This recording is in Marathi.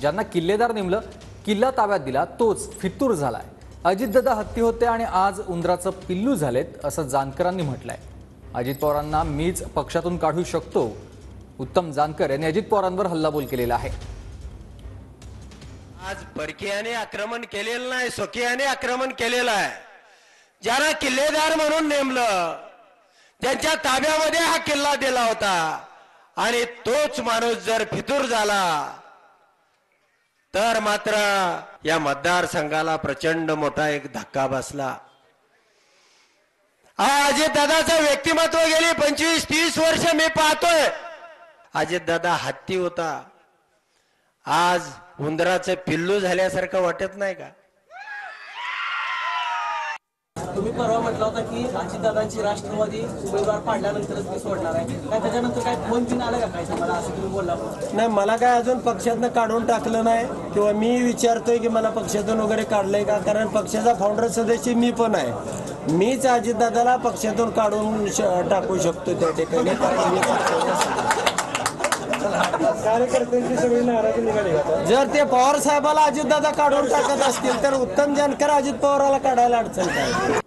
ज्यांना किल्लेदार नेमलं, किल्ला ताब्यात दिला तोच फितूर झालाय। अजितदादा हत्ती होते आणि आज उंदराचं पिल्लू झालेत असं जानकरांनी म्हटलंय। अजित पवारांना मीच पक्षातून काढू शकतो, उत्तम जानकर यांनी अजित पवारांवर हल्लाबोल केलेला आहे। आज परकीयाने आक्रमण केलेलं नाही, स्वकीयाने आक्रमण केलेलं आहे। ज्यांना किल्लेदार म्हणून नेमलं, त्यांच्या ताब्यामध्ये हा किल्ला दिला होता आणि तोच माणूस जर फितूर झाला तर मात्र या मतदारसंघाला प्रचंड मोठा एक धक्का बसला। अजितदादाचं व्यक्तिमत्व गेली 25-30 वर्ष मी पाहतोय। अजितदादा हत्ती होता, आज उंदराचं पिल्लू झाल्यासारखं वाटत नाही का? तुम्ही परवा म्हटलं होतं की अजितदादांची राष्ट्रवादी उमेदवार पाडल्यानंतरच मी सोडणार आहे, काय त्याच्यानंतर काय फोन बिन आलं का? काय मला असं तुम्ही बोलला नाही, मला काय अजून पक्षातनं काढून टाकलं नाही किंवा मी विचारतोय की मला पक्षातून वगैरे काढलंय का, कारण पक्षाचा फाउंडर सदस्य मी पण आहे। मीच अजितदादाला पक्षातून काढून टाकू शकतो त्या ठिकाणी। कार्यकर्त्यांची सगळी नाराजी निघाली। जर ते पवार साहेबाला अजितदादा काढून टाकत असतील तर उत्तम जानकर अजित पवाराला काढायला अडचण काय?